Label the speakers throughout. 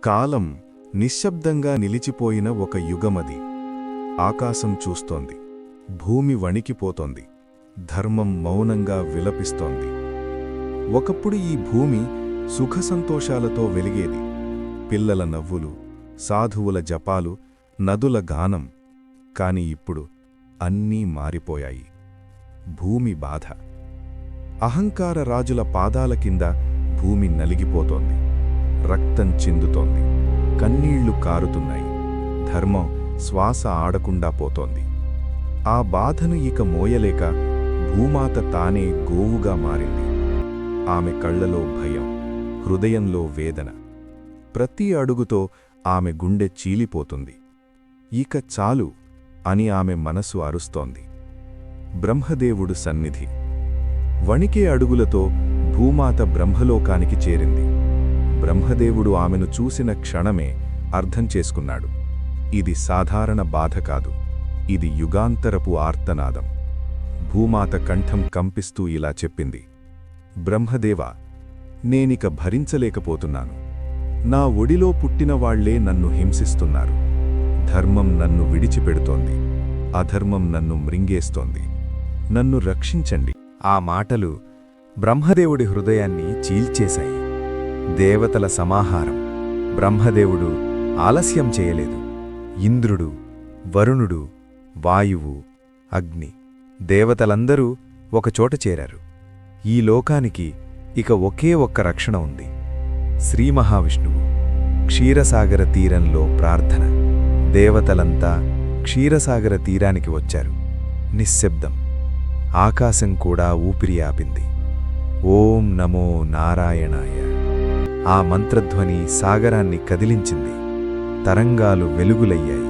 Speaker 1: కాలం నిశ్శబ్దంగా నిలిచిపోయిన ఒక యుగమది. ఆకాశం చూస్తోంది, భూమి వణికిపోతోంది, ధర్మం మౌనంగా విలపిస్తోంది. ఒకప్పుడు ఈ భూమి సుఖసంతోషాలతో వెలిగేది. పిల్లల నవ్వులు, సాధువుల జపాలు, నదుల గానం. కాని ఇప్పుడు అన్నీ మారిపోయాయి. భూమి బాధ. అహంకార రాజుల పాదాల కింద భూమి నలిగిపోతోంది. రక్తం చిందుతోంది, కన్నీళ్లు కారుతున్నాయి. ధర్మం శ్వాస ఆడకుండా పోతోంది. ఆ బాధను ఇక మోయలేక భూమాత తానే గోవుగా మారింది. ఆమె కళ్లలో భయం, హృదయంలో వేదన. ప్రతి అడుగుతో ఆమె గుండె చీలిపోతుంది. ఇక చాలు అని ఆమె మనసు అరుస్తోంది. బ్రహ్మదేవుడు సన్నిధి. వణికే అడుగులతో భూమాత బ్రహ్మలోకానికి చేరింది. బ్రహ్మదేవుడు ఆమెను చూసిన క్షణమే అర్థం చేసుకున్నాడు. ఇది సాధారణ బాధ కాదు, ఇది యుగాంతరపు ఆర్తనాదం. భూమాత కంఠం కంపిస్తూ ఇలా చెప్పింది: బ్రహ్మదేవా, నేనిక భరించలేకపోతున్నాను. నా ఒడిలో పుట్టినవాళ్లే నన్ను హింసిస్తున్నారు. ధర్మం నన్ను విడిచిపెడుతోంది, అధర్మం నన్ను మృంగేస్తోంది. నన్ను రక్షించండి.
Speaker 2: ఆ మాటలు బ్రహ్మదేవుడి హృదయాన్ని చీల్చేశాయి. దేవతల సమాహారం. బ్రహ్మదేవుడు ఆలస్యం చేయలేదు. ఇంద్రుడు, వరుణుడు, వాయువు, అగ్ని, దేవతలందరూ ఒకచోట చేరారు. ఈ లోకానికి ఇక ఒకే ఒక్క రక్షణ ఉంది: శ్రీమహావిష్ణువు. క్షీరసాగర తీరంలో ప్రార్థన. దేవతలంతా క్షీరసాగర తీరానికి వచ్చారు. నిశ్శబ్దం. ఆకాశం కూడా ఊపిరి ఆపింది. ఓం నమో నారాయణాయ. ఆ మంత్రధ్వని సాగరాన్ని కదిలించింది. తరంగాలు వెలుగులయ్యాయి.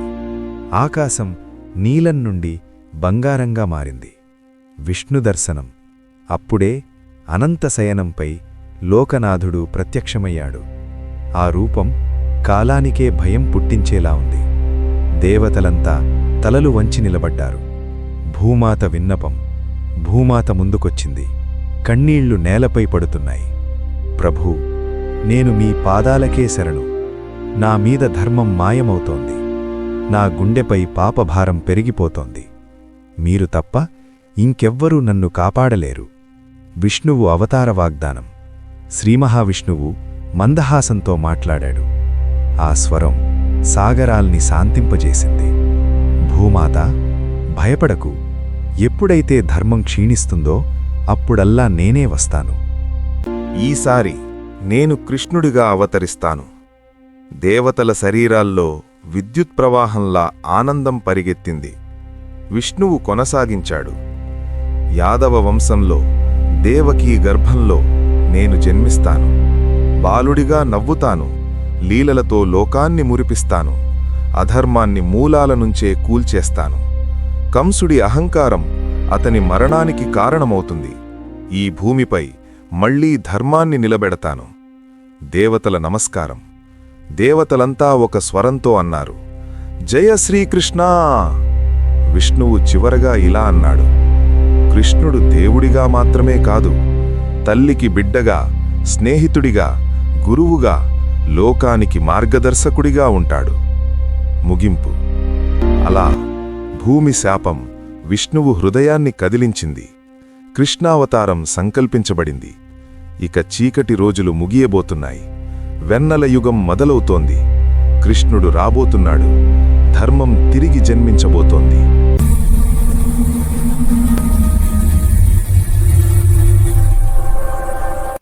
Speaker 2: ఆకాశం నీలం నుండి బంగారంగా మారింది. విష్ణుదర్శనం. అప్పుడే అనంతశయనంపై లోకనాథుడు ప్రత్యక్షమయ్యాడు. ఆ రూపం కాలానికే భయం పుట్టించేలా ఉంది. దేవతలంతా తలలు వంచి నిలబడ్డారు. భూమాత విన్నపం. భూమాత ముందుకొచ్చింది. కన్నీళ్లు నేలపై పడుతున్నాయి. ప్రభూ, నేను మీ పాదాలకే శరణు. నా మీద ధర్మం మాయమవుతోంది. నా గుండెపై పాపభారం పెరిగిపోతోంది. మీరు తప్ప ఇంకెవ్వరూ నన్ను కాపాడలేరు. విష్ణువు అవతార వాగ్దానం. శ్రీమహావిష్ణువు మందహాసంతో మాట్లాడాడు. ఆ స్వరం సాగరాల్ని శాంతింపజేసింది. భూమాత, భయపడకు. ఎప్పుడైతే ధర్మం క్షీణిస్తుందో అప్పుడల్లా నేనే వస్తాను.
Speaker 3: ఈసారి నేను కృష్ణుడిగా అవతరిస్తాను. దేవతల శరీరాల్లో విద్యుత్ ప్రవాహంలా ఆనందం పరిగెత్తింది. విష్ణువు కొనసాగించాడు: యాదవ వంశంలో, దేవకీ గర్భంలో నేను జన్మిస్తాను. బాలుడిగా నవ్వుతాను. లీలలతో లోకాన్ని మురిపిస్తాను. అధర్మాన్ని మూలాల నుంచే కూల్చేస్తాను. కంసుడి అహంకారం అతని మరణానికి కారణమవుతుంది. ఈ భూమిపై మళ్లీ ధర్మాన్ని నిలబెడతాను. దేవతల నమస్కారం. దేవతలంతా ఒక స్వరంతో అన్నారు: జయ శ్రీకృష్ణ. విష్ణువు చివరగా ఇలా అన్నాడు: కృష్ణుడు దేవుడిగా మాత్రమే కాదు, తల్లికి బిడ్డగా, స్నేహితుడిగా, గురువుగా, లోకానికి మార్గదర్శకుడిగా ఉంటాడు. ముగింపు. అలా భూమి శాపం విష్ణువు హృదయాన్ని కదిలించింది. కృష్ణావతారం సంకల్పించబడింది. ఇక చీకటి రోజులు ముగియబోతున్నాయి. వెన్నెల యుగం మొదలవుతోంది. కృష్ణుడు రాబోతున్నాడు. ధర్మం తిరిగి జన్మించబోతోంది.